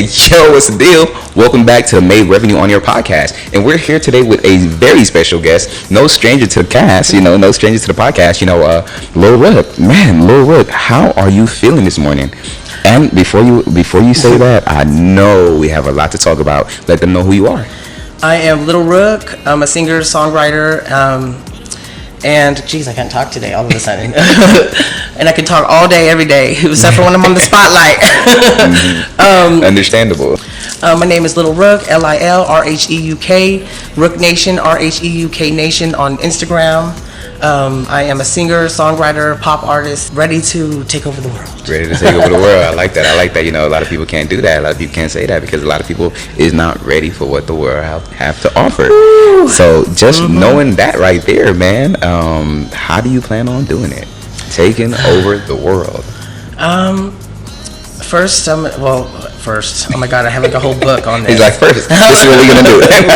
Yo, what's the deal? Welcome back to Made Revenue on Your podcast. And we're here today with a very special guest, no stranger to the cast, no stranger to the podcast, Lil Rheuk. Man, Lil Rheuk, how are you feeling this morning? And before you say that, I know we have a lot to talk about. Let them know who you are. I am Lil Rheuk. I'm a singer, songwriter, and geez, I can't talk today all of a sudden. And I can talk all day, every day, except for when I'm on the spotlight. Understandable. My name is Lil Rheuk, Lilrheuk, Rheuk Nation, Rheuk Nation on Instagram. I am a singer, songwriter, pop artist, ready to take over the world. Ready to take over the world. I like that. A lot of people can't do that. A lot of people can't say that because a lot of people is not ready for what the world have to offer. Ooh. So just knowing that right there, man, how do you plan on doing it? Taking over the world. First, oh my God, I have like a whole book on this. He's like, first, this is what we're gonna do. Right.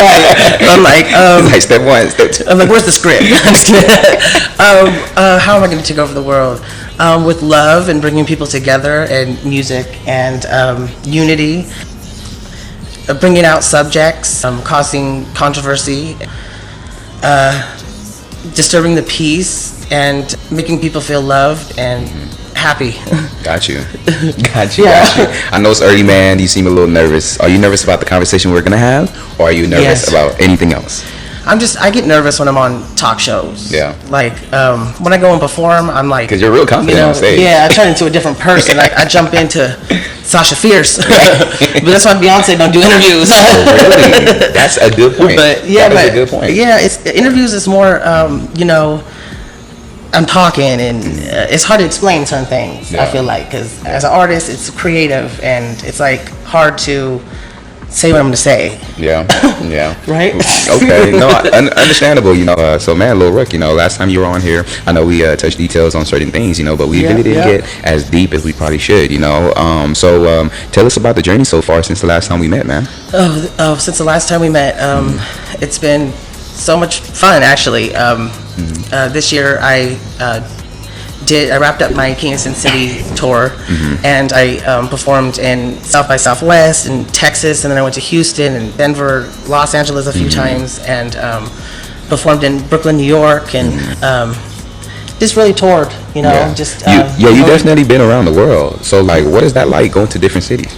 I'm like, step one, step two. I'm like, where's the script? How am I gonna take over the world? With love and bringing people together and music and unity, bringing out subjects, causing controversy, disturbing the peace, and making people feel loved and happy. Got you. I know it's early, man. You seem a little nervous. Are you nervous about the conversation we're gonna have, or are you nervous about anything else? I get nervous when I'm on talk shows. Yeah. Like when I go and perform, I'm like, because you're real confident on stage. Yeah, I turn into a different person. I jump into Sasha Fierce. But that's why Beyonce don't do interviews. Oh, really? That's a good point. But a good point. Yeah, interviews is more, I'm talking and it's hard to explain certain things. Yeah. I feel like because as an artist, it's creative and it's like hard to say what I'm gonna say. Yeah. Right. Okay. No, understandable. So man, Lil Rheuk, last time you were on here, I know we touched details on certain things, but we really didn't get as deep as we probably should. So tell us about the journey so far since the last time we met, man. Since the last time we met, it's been so much fun actually. This year I wrapped up my King of Sin City tour, and I performed in South by Southwest in Texas, and then I went to Houston and Denver, Los Angeles a few times, and performed in Brooklyn, New York, and just really toured. You definitely been around the world. So like, what is that like going to different cities?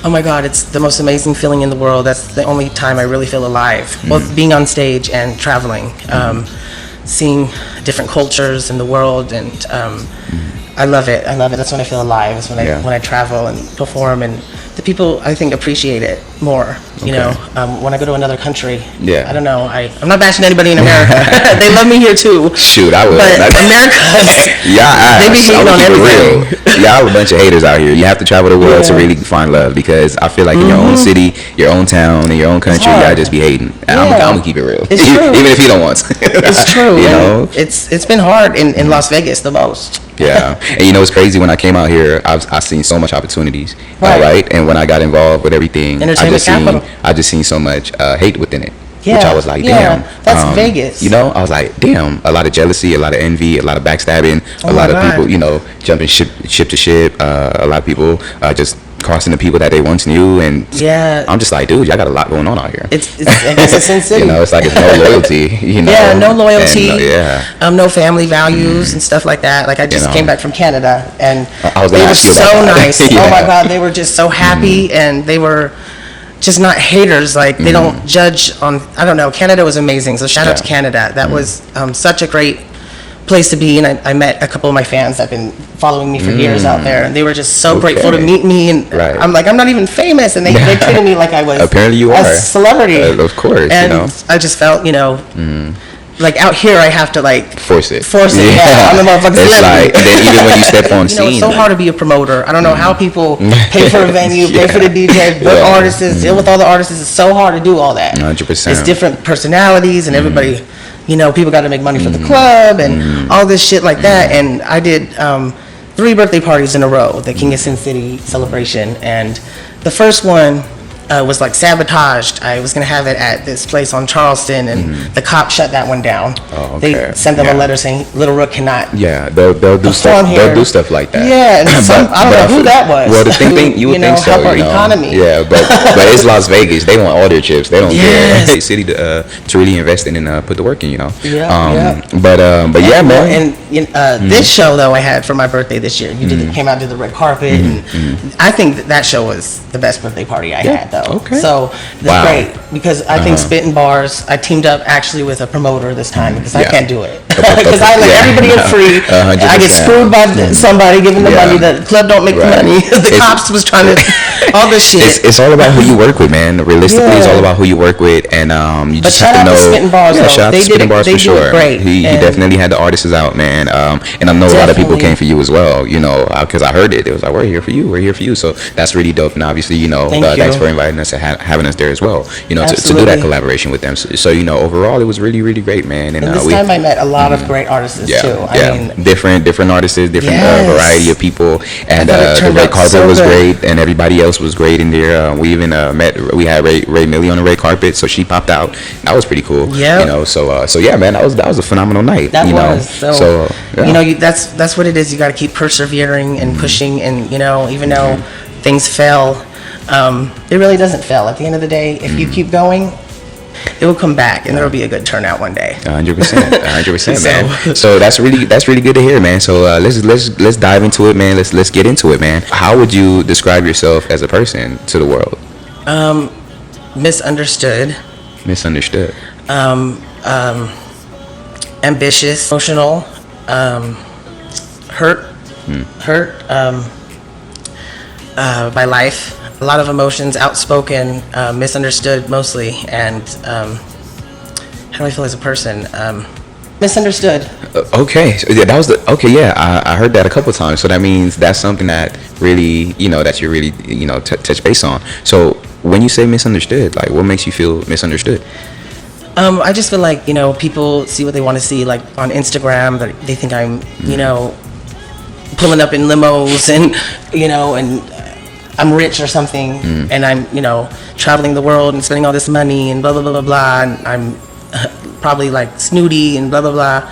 Oh my God, it's the most amazing feeling in the world. That's the only time I really feel alive. Both being on stage and traveling, seeing different cultures in the world, and I love it. That's when I feel alive. It's when I travel and perform, and the people I think appreciate it more. When I go to another country. Yeah. I don't know. I'm not bashing anybody in America. They love me here too. Shoot, I would. But America, they be hating on everything. Y'all a bunch of haters out here. You have to travel the world to really find love, because I feel like in your own city, your own town, and your own country, y'all just be hating. And I'm gonna keep it real. It's true. Even if you don't want to. It's true. It's been hard in Las Vegas the most. Yeah. And it's crazy, when I came out here, I've seen so much opportunities. Right. And when I got involved with everything, I just seen so much hate within it. Yeah. Which I was like, damn. That's Vegas. I was like, damn, a lot of jealousy, a lot of envy, a lot of backstabbing, a lot of people, jumping ship to ship, a lot of people just crossing the people that they once knew, and I'm just like, dude, y'all got a lot going on out here. It's a Sin City. It's like it's no loyalty. Yeah, no loyalty. And, no family values and stuff like that. Like I just came back from Canada, and they were so nice. Oh my God, they were just so happy, and they were just not haters. Like they don't judge on. I don't know. Canada was amazing. So shout out to Canada. That was such a great place to be, and I met a couple of my fans that have been following me for years out there, and they were just so grateful to meet me, and I'm like, I'm not even famous, and they treated me like I was apparently you are a celebrity, of course, and I just felt like out here I have to like force it. I'm a motherfucking celebrity. Like, and then even when you step on scene, it's so hard to be a promoter. I don't know how people pay for a venue, pay for the DJ, book artists, deal with all the artists. It's so hard to do all that. 100%. It's different personalities, and everybody. People got to make money for the club and all this shit like that. And I did 3 birthday parties in a row, the King of Sin City celebration. And the first one, was like sabotaged. I was going to have it at this place on Charleston, and the cops shut that one down. Oh, okay. They sent them a letter saying Lil Rheuk cannot. Yeah, they'll do stuff. Here. They'll do stuff like that. Yeah, and I don't know who that was. Well, the thing you would think so, help our economy. Yeah, but it's Las Vegas. They want all their chips. They don't care. City to really invest in and put the work in. But yeah, man. And this show though I had for my birthday this year. Came out to the red carpet, and I think that show was the best birthday party I had though. Okay. So that's great because I think Spittin' Bars. I teamed up actually with a promoter this time because I can't do it because I let everybody in free. 100%. I get screwed by somebody giving the money. The club don't make the money. The cops was trying to all this shit. It's all about who you work with, man. Realistically, it's all about who you work with, and you just have to know. Spittin' Bars, shout out to Spittin' Bars for sure. Great. He definitely had the artists out, man. And I know a lot of people came for you as well. Because I heard it. It was like, we're here for you. We're here for you. So that's really dope. And obviously, thanks for inviting us and having us there as well. To do that collaboration with them. So overall, it was really, really great, man. And this time I met a lot of great artists too. I mean, different artists, different variety of people, and the red carpet was great, and everybody else was great in there. We even we had Ray Millie on the red carpet, so she popped out. That was pretty cool. Yeah. So yeah, man, that was a phenomenal night. That's what it is. You got to keep persevering and pushing, and even though things fail, it really doesn't fail. At the end of the day, if you keep going, it will come back, and there will be a good turnout one day. 100%, man. So that's really good to hear, man. So let's dive into it, man. Let's get into it, man. How would you describe yourself as a person to the world? Misunderstood. Ambitious, emotional, hurt by life. A lot of emotions, outspoken, misunderstood mostly, and how do I feel as a person? Misunderstood. Okay, so that was I heard that a couple of times. So that means that's something that really, that you really, touch base on. So when you say misunderstood, like, what makes you feel misunderstood? I just feel like, people see what they want to see, like on Instagram, that they think I'm, pulling up in limos and, and I'm rich or something, and I'm, traveling the world and spending all this money and blah, blah, blah, blah, blah, and I'm probably like snooty and blah, blah, blah.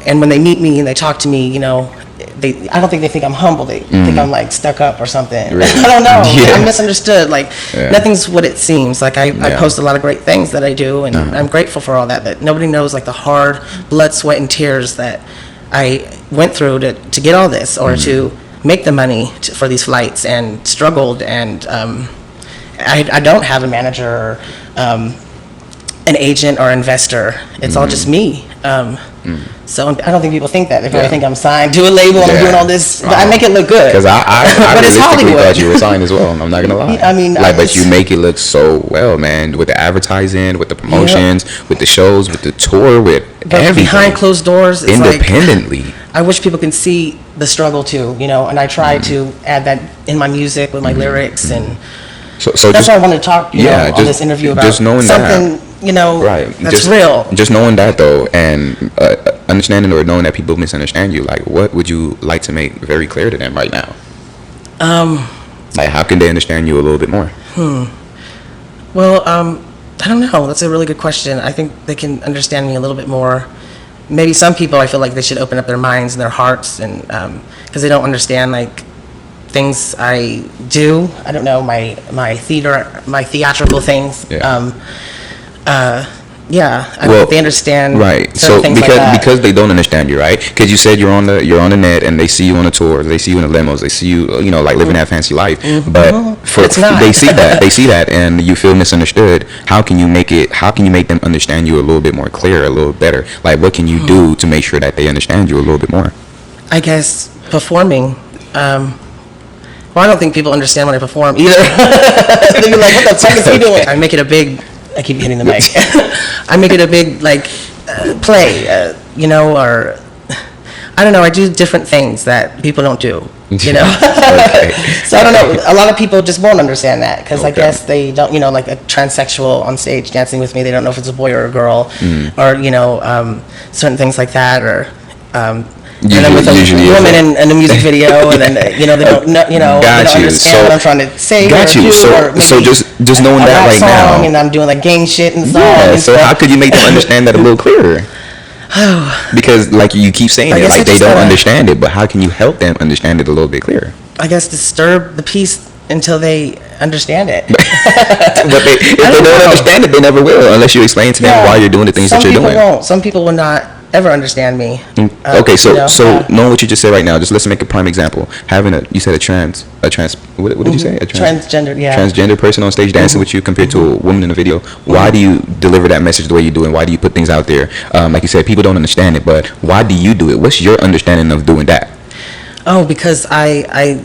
And when they meet me and they talk to me, I don't think they think I'm humble. They think I'm like stuck up or something. Really? I don't know. Yeah. I'm misunderstood. Like nothing's what it seems. Like I post a lot of great things that I do, and I'm grateful for all that. But nobody knows like the hard blood, sweat, and tears that I went through to get all this, or to make the money for these flights, and struggled. And I don't have a manager or an agent or investor. It's all just me. So I don't think people think that. They probably think I'm signed to a label and I'm doing all this. But I make it look good. Because I but it's Hollywood. Thought you were signed as well. I'm not gonna lie. I mean, but you make it look so well, man. With the advertising, with the promotions, with the shows, with the tour, with everything. Behind closed doors, it's independently. Like, I wish people can see the struggle too. And I try to add that in my music with my lyrics, and so that's why I want to talk. On this interview about just knowing something. Right. That's real. Just knowing that though, and understanding or knowing that people misunderstand you, like, what would you like to make very clear to them right now? Like, how can they understand you a little bit more? Well, I don't know. That's a really good question. I think they can understand me a little bit more. Maybe some people, I feel like they should open up their minds and their hearts, and because they don't understand like things I do. I don't know, my theatrical things. I think they understand. Right. So because they don't understand you, right? Because you said you're on the net, and they see you on the tour, they see you in the limos, they see you, like living that fancy life. But they see that, and you feel misunderstood. How can you make them understand you a little bit more clear, a little better? Like, what can you do to make sure that they understand you a little bit more? I guess performing. I don't think people understand when I perform either. They'll be like, "What the fuck is he doing?" I make it a big. I keep hitting the mic. I make it a big play, or I don't know. I do different things that people don't do, Okay. So I don't know. A lot of people just won't understand that because I guess they don't, like a transsexual on stage dancing with me. They don't know if it's a boy or a girl, or certain things like that, or and I'm with a woman in a music video, and then they don't know, they don't understand what I'm trying to say. Got you. So just knowing that right now, and I'm doing like gang shit and song. Yeah. And so how could you make them understand that a little clearer? Because like you keep saying it, like they don't understand it, but how can you help them understand it a little bit clearer? I guess disturb the peace until they understand it. But if they don't understand it, they never will unless you explain to them why you're doing the things that you're doing. Some people will not ever understand me. Okay, so knowing what you just said right now, just let's make a prime example. Having you said a trans, what did you say? Transgender person on stage dancing with you compared to a woman in a video. Why do you deliver that message the way you do, and why do you put things out there? Like you said, people don't understand it, but why do you do it? What's your understanding of doing that? Oh, because I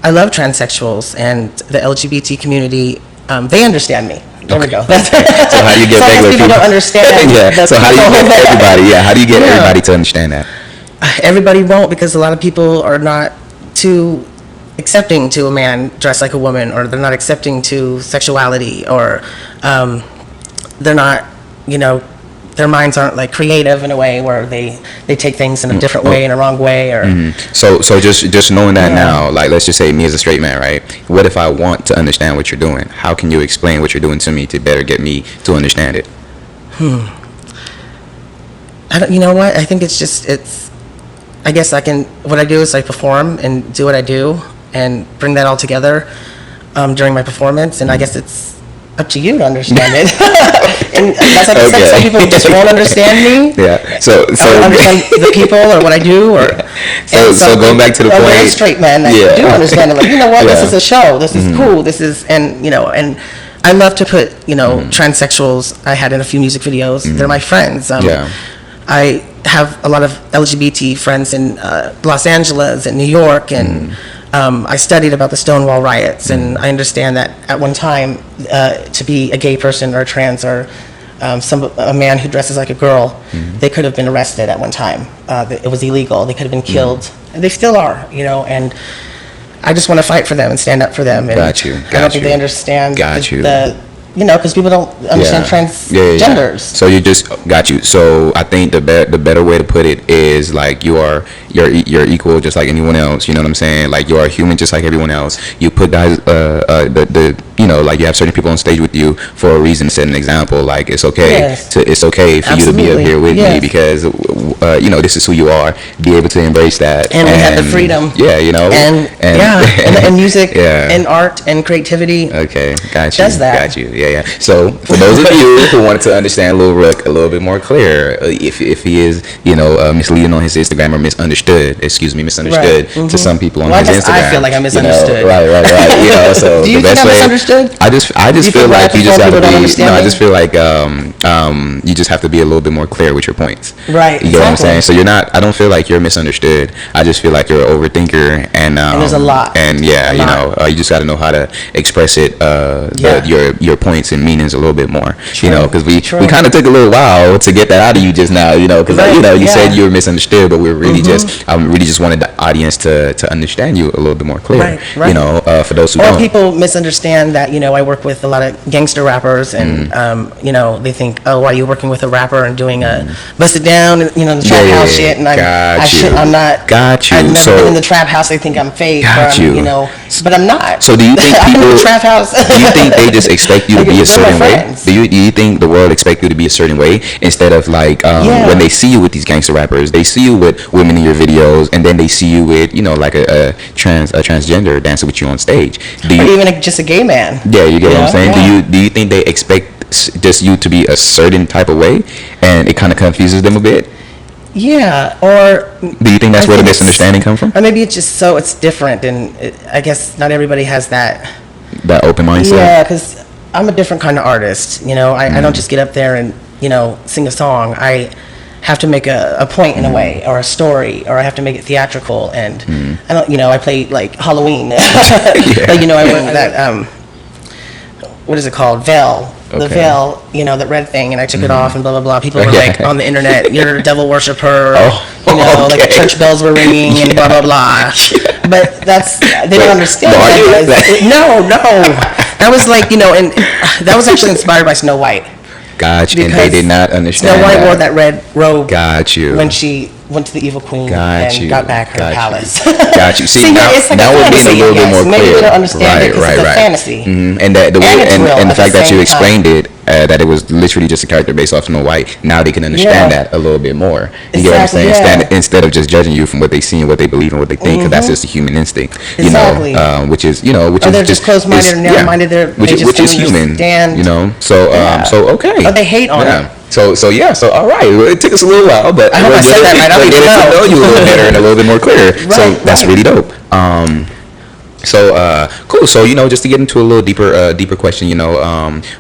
love transsexuals and the LGBT community. They understand me. There we go. So how do you get regular people? Don't understand. So how do you get everybody? Yeah, how do you get everybody to understand that? Everybody won't, because a lot of people are not too accepting to a man dressed like a woman, or they're not accepting to sexuality, or they're not, their minds aren't like creative in a way where they take things in a different way, in a wrong way, or so just knowing that now, like let's just say me as a straight man, right? What if I want to understand what you're doing? How can you explain what you're doing to me to better get me to understand it? You know what? I think I guess what I do is I perform and do what I do and bring that all together during my performance, and I guess it's up to you to understand it. And that's like I said, some people just won't understand me. Yeah. So understand the people or what I do, or so going back to the point, a straight man, I do understand it. Like, what, this is a show. This is cool. This is, and I love to put transsexuals. I had in a few music videos. They're my friends. I have a lot of LGBT friends in Los Angeles and New York, and I studied about the Stonewall riots, and I understand that at one time, to be a gay person or trans or a man who dresses like a girl, they could have been arrested at one time. It was illegal. They could have been killed, and they still are. And I just want to fight for them and stand up for them. And got you. I don't think they understand because people don't understand transgenders. So you just got you. So I think the better way to put it is like you're equal just like anyone else. You know what I'm saying? Like you are human just like everyone else. You put guys like you have certain people on stage with you for a reason, set an example. Like it's okay it's okay for you to be up here with me because this is who you are. Be able to embrace that, and we have the freedom. And music and art and creativity. Okay, got you. Does that? Got you. Yeah. So for those of you who wanted to understand Lil Rheuk a little bit more clear, if he is misleading on his Instagram or misunderstood to some people on his Instagram. I feel like I misunderstood. Right. So do you think I'm misunderstood? I just feel like you just have to be. No, I just feel like you just have to be a little bit more clear with your points. Right. You know what I'm saying? So you're not. I don't feel like you're misunderstood. I just feel like you're an overthinker, and there's a lot. And you just got to know how to express it. Your points and meanings a little bit more. Because we kind of took a little while to get that out of you just now. Because you said you were misunderstood, but we're really I really just wanted the audience to understand you a little bit more clear. Right. For those who don't. People misunderstand that I work with a lot of gangster rappers, and they think, oh, why are you working with a rapper and doing a Bust It Down and the trap house shit, and I'm not. Got you. I've never been in the trap house. They think I'm fake. But I'm not. So do you think people? I'm in the trap house. Do you think they just expect you to be a certain way? Do you think the world expects you to be a certain way instead of like when they see you with these gangster rappers, they see you with women in your videos, and then they see you with like a transgender dancing with you on stage? Or even just a gay man. Yeah, you get what I'm saying? Yeah. Do you think they expect just you to be a certain type of way, and it kind of confuses them a bit? Yeah, or do you think that's where the misunderstanding comes from? Or maybe it's just it's different, and I guess not everybody has that open mindset. Yeah, because I'm a different kind of artist. I don't just get up there and sing a song. I have to make a point in a way, or a story, or I have to make it theatrical. And I don't, I play like Halloween. I went that what is it called, veil. The veil, that red thing, and I took it off, and blah blah blah. People were like on the internet, "You're a devil worshiper," like the church bells were ringing, and blah blah blah. But they don't understand. No, that was like and that was actually inspired by Snow White. Got you. And they did not understand. Snow White wore that red robe. Got you. When she went to the Evil Queen and got back her palace. Got you. See, now we're being a little bit more clear. Maybe they don't understand it because it's a fantasy. And the way and the fact that you explained it, that it was literally just a character based off Snow White. Now they can understand that a little bit more. You get what I'm saying? Instead of just judging you from what they see and what they believe and what they think, because that's just a human instinct. You know, which is they're just closed-minded or narrow-minded. Which is human. You know, so okay. But they hate on it. So all right. It took us a little while, but I hope I said that right. We're getting to know you a little better and a little bit more clear. So that's really dope. Cool. So just to get into a little deeper question,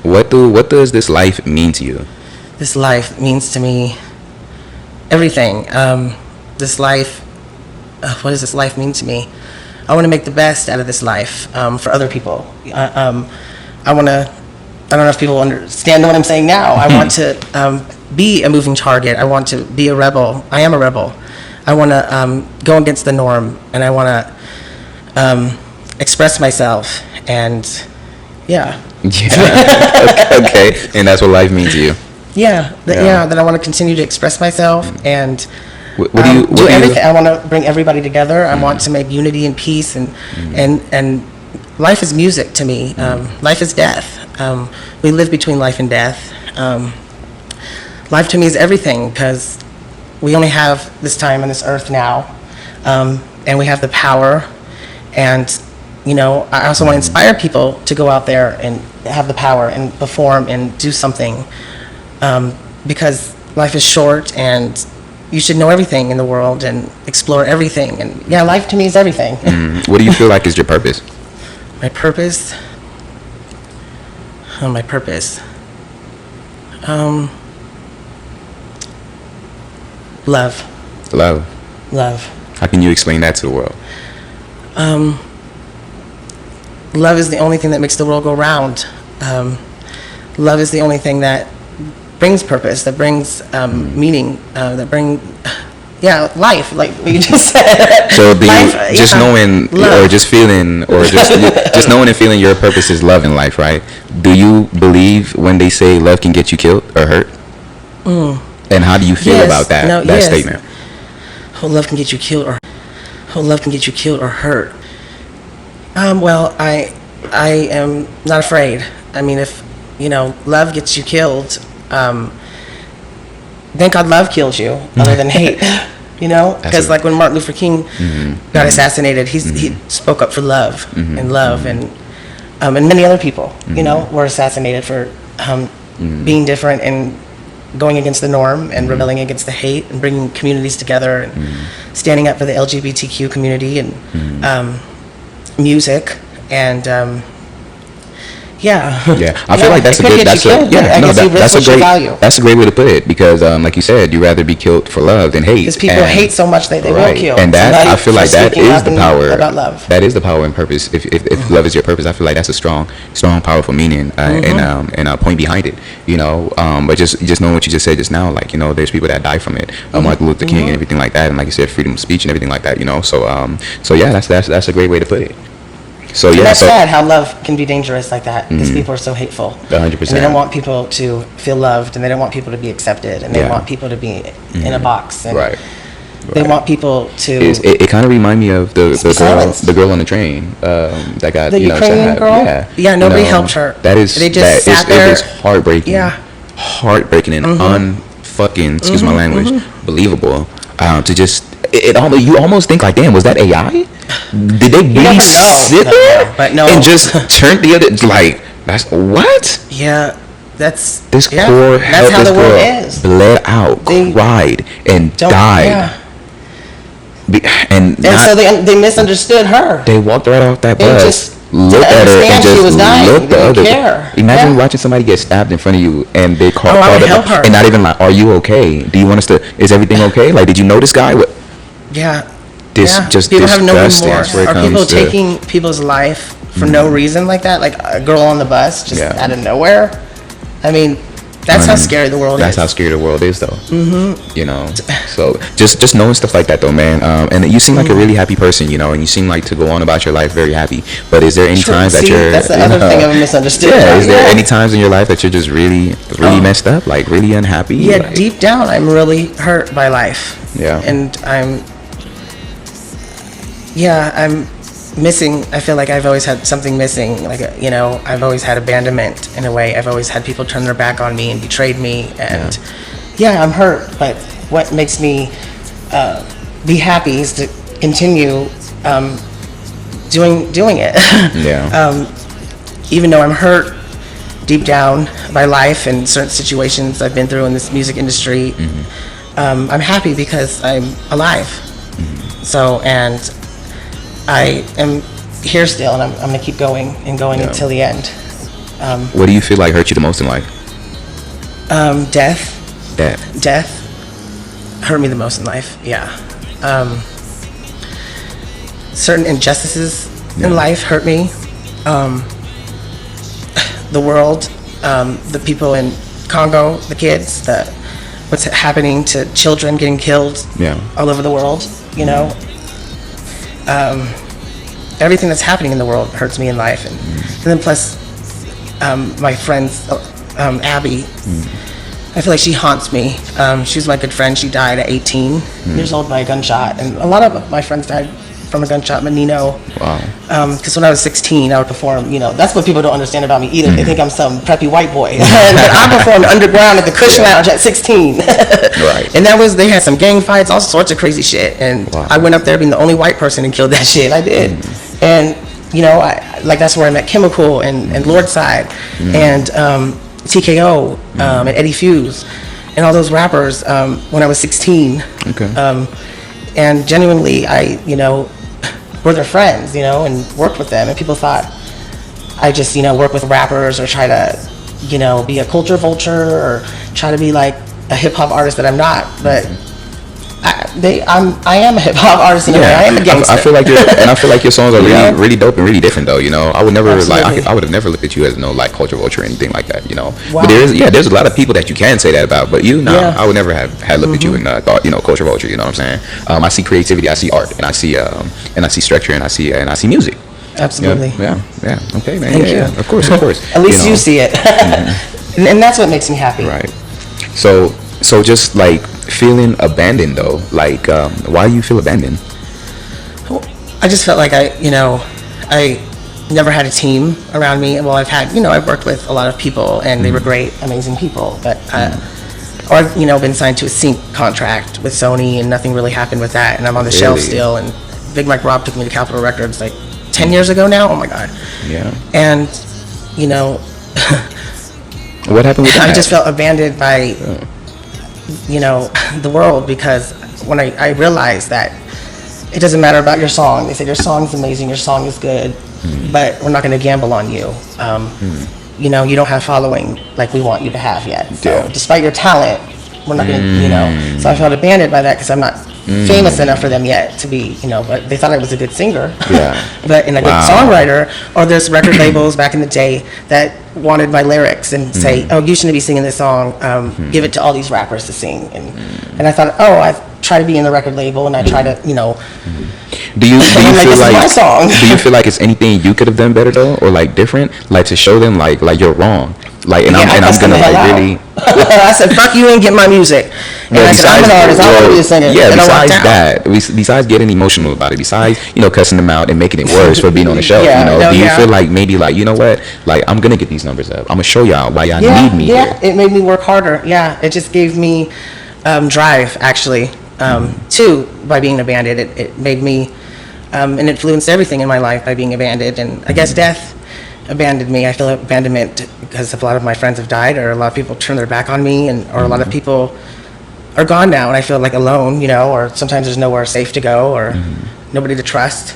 what does this life mean to you? This life means to me everything. This life, what does this life mean to me? I want to make the best out of this life for other people. I don't know if people understand what I'm saying now. I want to be a moving target. I want to be a rebel. I am a rebel. I want to go against the norm, and I want to express myself. And yeah. Okay. And that's what life means to you. That I want to continue to express myself and do everything. I want to bring everybody together. I want to make unity and peace and life is music to me. Life is death. We live between life and death. Life to me is everything because we only have this time on this earth now, and we have the power. And I also want to inspire people to go out there and have the power and perform and do something, because life is short and you should know everything in the world and explore everything. And life to me is everything. What do you feel like is your purpose? My purpose? My purpose. Love. Love. How can you explain that to the world? Love is the only thing that makes the world go round. Love is the only thing that brings purpose, that brings meaning, that brings life, like you just said. So just knowing love. Or just feeling or just knowing and feeling your purpose is love in life, right? Do you believe when they say love can get you killed or hurt? And how do you feel about that statement? Love can get you killed or hurt. Well, I am not afraid. I mean, if love gets you killed, thank God love kills you, other than hate. Because like when Martin Luther King got assassinated, he spoke up for love and love, and many other people, were assassinated for being different and going against the norm and rebelling against the hate and bringing communities together and standing up for the LGBTQ community and music and I feel like that's a great way to put it, because like you said, you rather be killed for love than hate, because people hate so much that they will kill. And that, I feel like that is the power about love. That is the power and purpose. If love is your purpose, I feel like that's a strong powerful meaning and a point behind it, but just knowing what you just said just now, like there's people that die from it, Martin Luther King and everything like that, and like you said, freedom of speech and everything like that, so that's a great way to put it. So and that's sad how love can be dangerous like that, because people are so hateful. 100%. And they don't want people to feel loved, and they don't want people to be accepted, and they want people to be in a box. And they want people to. It kind of reminds me of the girl on the train that got the Ukrainian girl. Yeah, nobody helped her. They just sat there. It is heartbreaking. Yeah, heartbreaking and unfucking, excuse my language, believable. To just you almost think like, damn, was that AI? Did they really sit there and just turn the other, like, that's what? Yeah, that's this poor helpless girl bled out, cried, and died. And so they misunderstood her. They walked right off that bus, looked at her, and just looked the other way. Imagine watching somebody get stabbed in front of you, and they called her, and not even like, are you okay? Do you want us to? Is everything okay? Like, did you know this guy? What? Yeah. Just people have no remorse. Are people taking people's life for no reason like that? Like a girl on the bus, just out of nowhere. I mean, That's how scary the world is. That's how scary the world is, though. Mm-hmm. You know, so just knowing stuff like that, though, man. And you seem like a really happy person, you know, and you seem like to go on about your life very happy. But is there any times that you're... That's the other thing I've misunderstood. Yeah, is there any times in your life that you're just really messed up, like really unhappy? Yeah, like, deep down, I'm really hurt by life. Yeah. And I'm missing. I feel like I've always had something missing. Like, you know, I've always had abandonment in a way. I've always had people turn their back on me and betrayed me. And I'm hurt. But what makes me be happy is to continue doing it. Yeah. Even though I'm hurt deep down by life and certain situations I've been through in this music industry, I'm happy because I'm alive. So, and I am here still, and I'm going to keep going and going until the end. What do you feel like hurt you the most in life? Death. Death hurt me the most in life, certain injustices in life hurt me. The world, the people in Congo, the kids, what's happening to children getting killed all over the world, you know. Everything that's happening in the world hurts me in life, and then plus my friend's Abby, I feel like she haunts me. She was my good friend. She died at 18 years old by a gunshot, and a lot of my friends died from a gunshot. Menino. Wow. Because when I was 16, I would perform. You know, that's what people don't understand about me either. They think I'm some preppy white boy. And I performed underground at the Cush Lounge at 16. Right. And they had some gang fights, all sorts of crazy shit. And I went up there being the only white person and killed that shit. I did. And you know, that's where I met Chemical and Lordside and TKO and Eddie Fuse and all those rappers when I was 16. Okay. And genuinely, were their friends, you know, and worked with them. And people thought I just, work with rappers or try to, be a culture vulture or try to be like a hip hop artist that I'm not. But I am a hip hop artist in a way. I am a gangster. I feel like your songs are really, really dope and really different, though. You know, I would never I would have never looked at you as culture vulture or anything like that. You know, wow. But there's a lot of people that you can say that about. But I would never have had looked at you and thought culture vulture. You know what I'm saying? I see creativity, I see art, and I see structure, and I see music. Absolutely. Yeah. Okay, man. Thank you. Yeah. Of course. At least you see it, and that's what makes me happy. Right. So just like feeling abandoned though, why do you feel abandoned? I just felt like I never had a team around me. Well, I've worked with a lot of people and they were great, amazing people, but or I've been signed to a sync contract with Sony and nothing really happened with that, and I'm on the shelf still. And Big Mike Rob took me to Capitol Records 10 years ago now. Oh my God. Yeah. And what happened with that? I just felt abandoned by the world, because when I realized that it doesn't matter about your song. They say your song's amazing, your song is good, but we're not going to gamble on you. You don't have following like we want you to have yet. So despite your talent, we're not going to, So I felt abandoned by that because I'm not famous enough for them yet to be, but they thought I was a good singer. But and a good songwriter. Or there's record labels back in the day that wanted my lyrics and say, oh, you shouldn't be singing this song, give it to all these rappers to sing. And I thought, I try to be in the record label and I try to, do you feel like my song. Do you feel like it's anything you could have done better though, or different, to show them like you're wrong, I'm gonna really I said fuck you and get my music. And I said I'm an artist, I want to be a singer. Yeah, besides that, besides getting emotional about it, besides cussing them out and making it worse for being on the show, do you feel like maybe you know what, I'm gonna get these numbers up, I'm gonna show y'all why y'all need me here. It made me work harder. It just gave me drive actually. Too, by being abandoned, it made me and influenced everything in my life by being abandoned. And I guess death abandoned me. I feel abandonment because a lot of my friends have died, or a lot of people turn their back on me, or a lot of people are gone now, and I feel alone, or sometimes there's nowhere safe to go, or nobody to trust.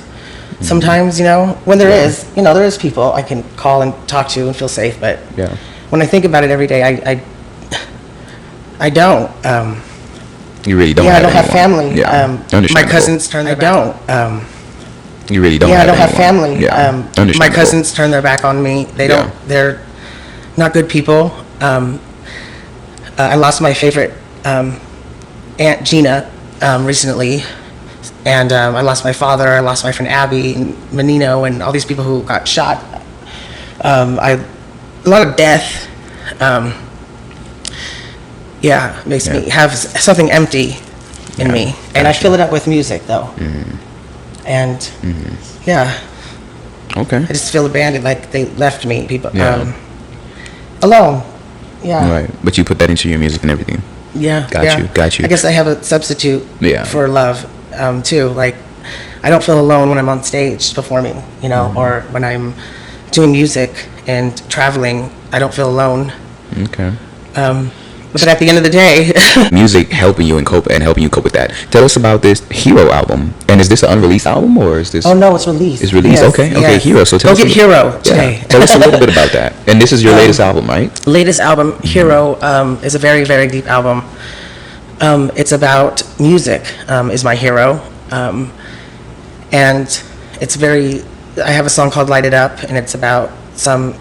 Sometimes, when there is, there is people I can call and talk to and feel safe, but when I think about it every day, I don't. You really don't. I have don't have family. My cousins turn their back. You really don't. I don't have family. My cousins turn their back on me. They don't. They're not good people. I lost my favorite Aunt Gina recently, and I lost my father. I lost my friend Abby and Menino, and all these people who got shot. A lot of death. Makes me have something empty in me, and I fill it up with music, though. And okay, I just feel abandoned, like they left me, people, alone. Right, but you put that into your music and everything. Got you. I guess I have a substitute for love, too. Like, I don't feel alone when I'm on stage performing, or when I'm doing music and traveling. I don't feel alone. Okay. But at the end of the day, music helping you cope with that. Tell us about this Hero album. And is this an unreleased album, or is this? Oh no, it's released. It's released. Yes, okay, Hero. So tell us. Go get Hero today. Tell us a little bit about that. And this is your latest album, right? Latest album, Hero, is a very, very deep album. It's about music. Is my hero, and it's very. I have a song called "Light It Up," and it's about some,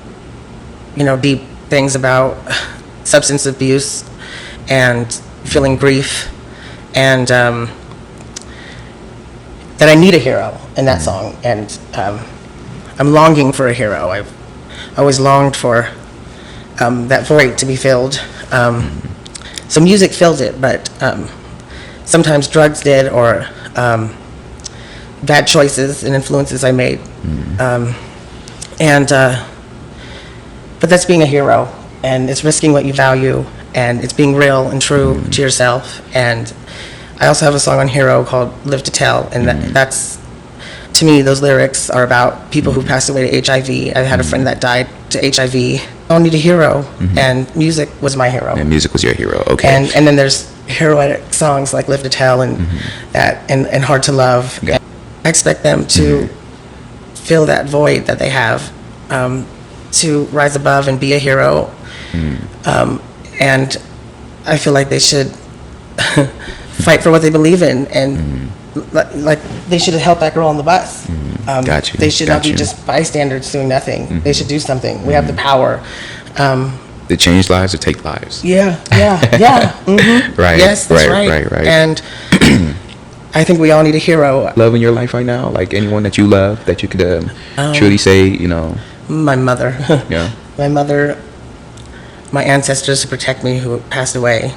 deep things about substance abuse and feeling grief, and that I need a hero in that song, and I'm longing for a hero. I've always longed for that void to be filled. So music filled it, but sometimes drugs did, or bad choices and influences I made. But that's being a hero, and it's risking what you value, and it's being real and true to yourself. And I also have a song on Hero called Live to Tell, and that's, to me, those lyrics are about people who passed away to HIV. I had a friend that died to HIV. I don't need a hero, and music was my hero. And music was your hero, okay. And then there's heroic songs like Live to Tell and that, and Hard to Love. Okay. I expect them to fill that void that they have, to rise above and be a hero. And I feel like they should fight for what they believe in, and like they should help that girl on the bus. They should not be just bystanders doing nothing. They should do something. We have the power to change lives or take lives. Right. Yes, that's right. And I think we all need a hero. Love in your life right now, like anyone that you love, that you could truly say, My mother. Yeah. My mother, my ancestors to protect me who passed away.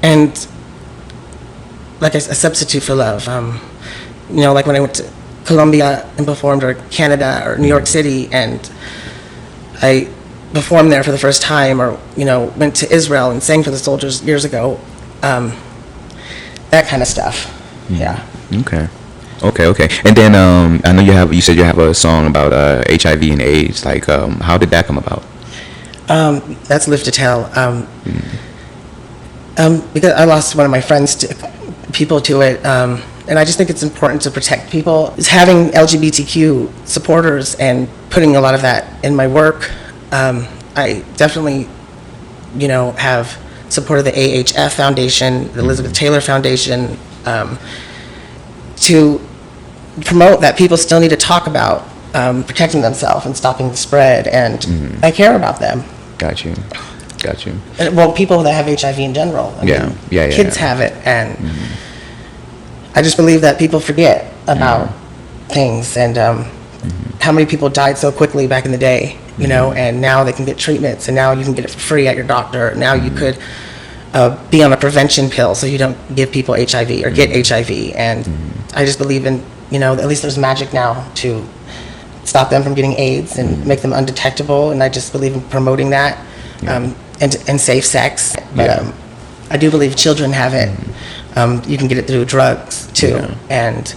And like a substitute for love. Like when I went to Colombia and performed, or Canada or New York City, and I performed there for the first time, or went to Israel and sang for the soldiers years ago. That kind of stuff. Okay. And then I know you said you have a song about HIV and AIDS. Like, how did that come about? That's Live to Tell. Because I lost one of my friends people to it, and I just think it's important to protect people. It's having LGBTQ supporters and putting a lot of that in my work. I definitely, have supported the AHF Foundation, the Elizabeth Taylor Foundation, to promote that people still need to talk about protecting themselves and stopping the spread, and I care about them. Got you. Well, people that have HIV in general. I mean, kids have it, and I just believe that people forget about things, and how many people died so quickly back in the day, and now they can get treatments, and now you can get it for free at your doctor. Now you could be on a prevention pill so you don't give people HIV or get HIV, and I just believe in, at least there's magic now to stop them from getting AIDS and make them undetectable, and I just believe in promoting that. And safe sex, but I do believe children have it. You can get it through drugs too, and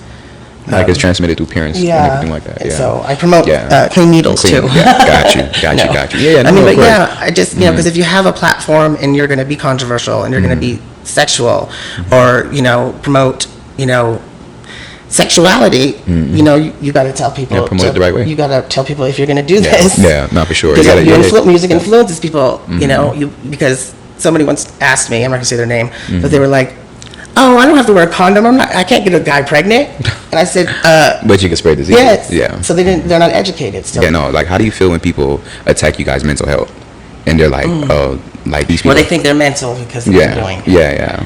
like it's transmitted through parents and everything like that. And so I promote clean needles too. Got you. I just because if you have a platform and you're going to be controversial and you're going to be sexual, or promote sexuality, you got to tell people. Promote it the right way. You got to tell people if you're going to do this. Not for sure. Because music influences people. Because somebody once asked me, I'm not going to say their name, but they were like, "Oh, I don't have to wear a condom. I can't get a guy pregnant." And I said, but you can spread disease. Yes. Yeah. So they're not educated still. Yeah, no. Like, how do you feel when people attack you guys' mental health, and they're like, oh, like these people? Well, they think they're mental because of what they're doing. Yeah.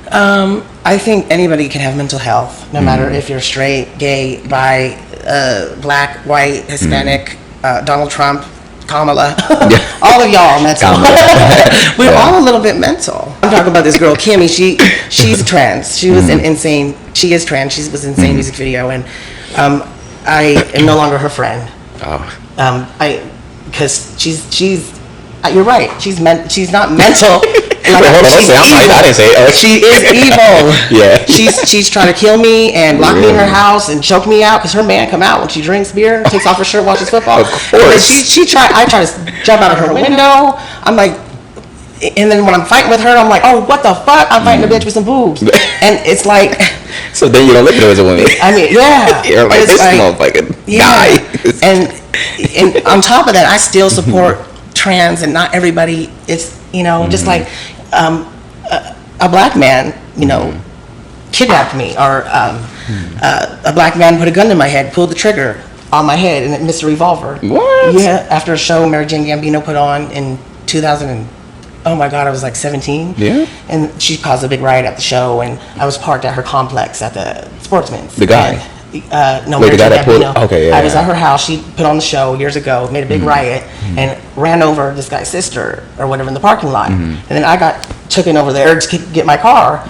I think anybody can have mental health, no matter if you're straight, gay, bi, black, white, Hispanic, Donald Trump, Kamala, all of y'all mental. We're all a little bit mental. I'm talking about this girl Kimmy. She's trans. She was in Insane. She is trans. She was in Insane music video, and I am no longer her friend. Because she's. You're right. She's not mental. Like, hold on, I didn't say it. She is evil. Yeah. She's trying to kill me and lock me in her house and choke me out because her man come out when she drinks beer, takes off her shirt, watches football. Of course. I try to jump out of her window. I'm like, and then when I'm fighting with her, I'm like, oh, what the fuck? I'm fighting a bitch with some boobs, and it's like. So then you don't look at her as a woman. I mean, yeah. You're like, this motherfucker die. And on top of that, I still support trans, and not everybody. It's just like. A black man, kidnapped me, or a black man put a gun to my head, pulled the trigger on my head, and it missed a revolver. What? Yeah, after a show Mary Jane Gambino put on in 2000, and oh my God, I was like 17. Yeah. And she caused a big riot at the show, and I was parked at her complex at the Sportsman's. The guy? No, Wait, Mary Jane Gambino. Okay, yeah. I was at her house. She put on the show years ago, made a big riot, and ran over this guy's sister or whatever in the parking lot. And then I got taken over there to get my car,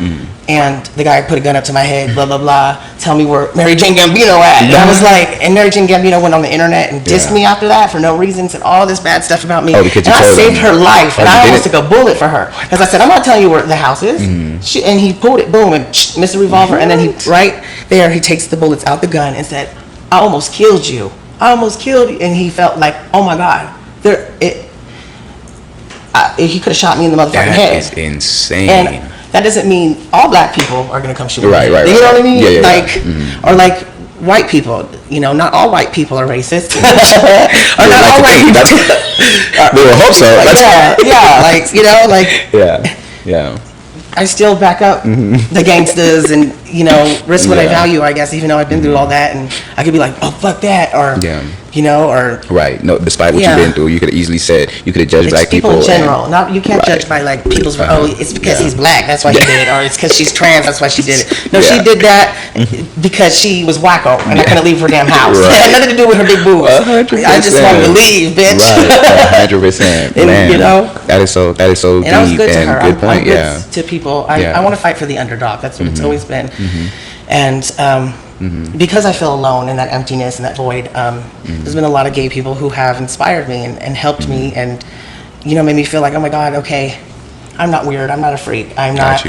and the guy put a gun up to my head, blah, blah, blah, tell me where Mary Jane Gambino at. And I was like, and Mary Jane Gambino went on the internet and dissed me after that for no reason, said all this bad stuff about me. Oh, because and I saved her life, and I almost took a bullet for her. Because I said, I'm not telling you where the house is. And he pulled it, boom, and missed the revolver. And then right there, he takes the bullets out the gun and said, I almost killed you. I almost killed you. And he felt like, oh my God, he could have shot me in the motherfucking head. That is insane. And that doesn't mean all black people are going to come shoot me. Right. You know what I mean? Yeah. Or like white people. Not all white people are racist. Or not all white people. We will hope so. Yeah. I still back up the gangsters and, risk what I value, I guess, even though I've been through all that, and I could be like, oh, fuck that, or, or... Right. No, despite what you've been through, you could have easily said, you could have judged black people. In general. You can't judge by, like, people's, it's because he's black, that's why he did it, or it's because she's trans, that's why she did it. No, she did that because she was wacko, and I couldn't leave her damn house. It had nothing to do with her big boobs. 100%. I just wanted to leave, bitch. Right, 100%. Man, that is so deep, and I was good to her. Good point, I'm good to people. I want to fight for the underdog. That's what it's always been. And because I feel alone in that emptiness and that void, there's been a lot of gay people who have inspired me and helped me and, made me feel like, oh my God, okay, I'm not weird. I'm not a freak. I'm not.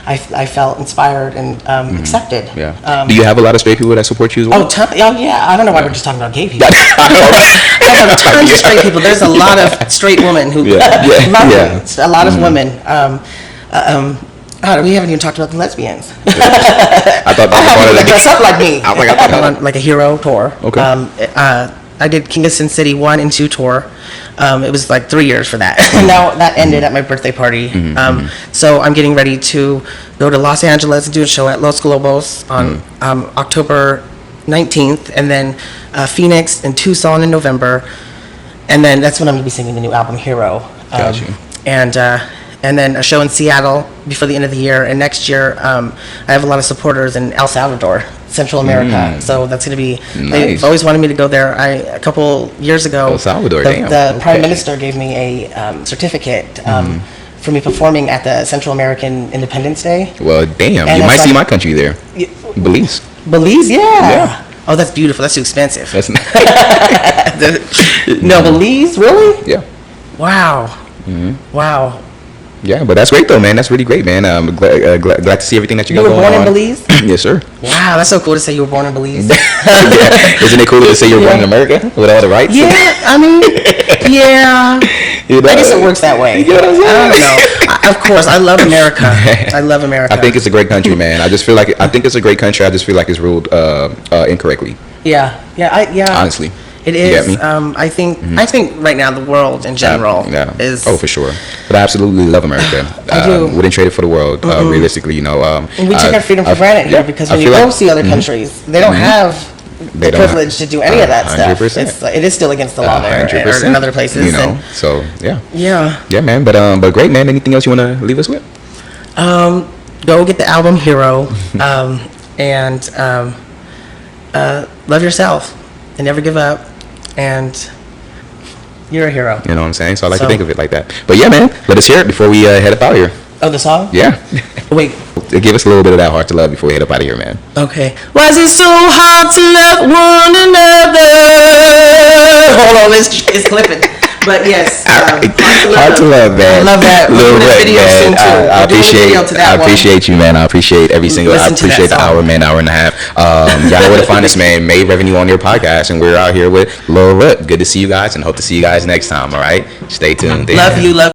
I felt inspired and accepted. Yeah. Do you have a lot of straight people that support you as well? Yeah. I don't know why we're just talking about gay people. I have tons of straight people. There's a lot of straight women who love me. A lot of women. We haven't even talked about the lesbians. I thought that was dress up like me. I on like a hero tour. Okay. I did Kingston City 1 and 2 tour. It was like 3 years for that. And now that ended at my birthday party. So I'm getting ready to go to Los Angeles and do a show at Los Globos on October 19th, and then Phoenix and Tucson in November. And then that's when I'm going to be singing the new album, Hero. Got you. And then a show in Seattle before the end of the year. And next year, I have a lot of supporters in El Salvador, Central America. So that's going to be, nice. They've always wanted me to go there. A couple years ago, El Salvador, the Prime Minister gave me a certificate for me performing at the Central American Independence Day. Well, damn, and you might see my country there. Belize. Belize, yeah. Oh, that's beautiful. That's too expensive. That's no, Belize, really? Yeah. Wow. Wow. Yeah, but that's great though, man. That's really great, man. I'm glad to see everything that you got going on. You were born in Belize? Yes, sir. Wow, that's so cool to say you were born in Belize. Isn't it cool to say you were born in America with all the rights? Yeah, I mean, yeah. I guess it works that way. I don't know. Of course, I love America. I love America. I think it's a great country, man. I think it's a great country. I just feel like it's ruled incorrectly. Yeah. Honestly. It is. I think right now the world in general is. Oh, for sure. But I absolutely love America. I do. Wouldn't trade it for the world. Realistically, and we take our freedom for granted here because when you go see other countries, they don't have the privilege to do any of that 100%. Stuff. It is still against the law there or in other places. So yeah. Yeah, man. But great, man. Anything else you want to leave us with? Go get the album Hero, and love yourself and never give up. And you're a hero. You know what I'm saying? So I like to think of it like that. But yeah, man, let us hear it before we head up out of here. Oh, the song? Yeah. Wait. Give us a little bit of that Heart to Love before we head up out of here, man. Okay. Was it so hard to love one another? Hold on, it's clipping. But yes, Heart to Love, man. I love that. Lil Rheuk, man. I appreciate you, man. I appreciate every single. I appreciate the hour, man, hour and a half. Y'all know where to find us, man. Made Revenue on your podcast, and we're out here with Lil Rheuk. Good to see you guys, and hope to see you guys next time. All right, stay tuned. Love you.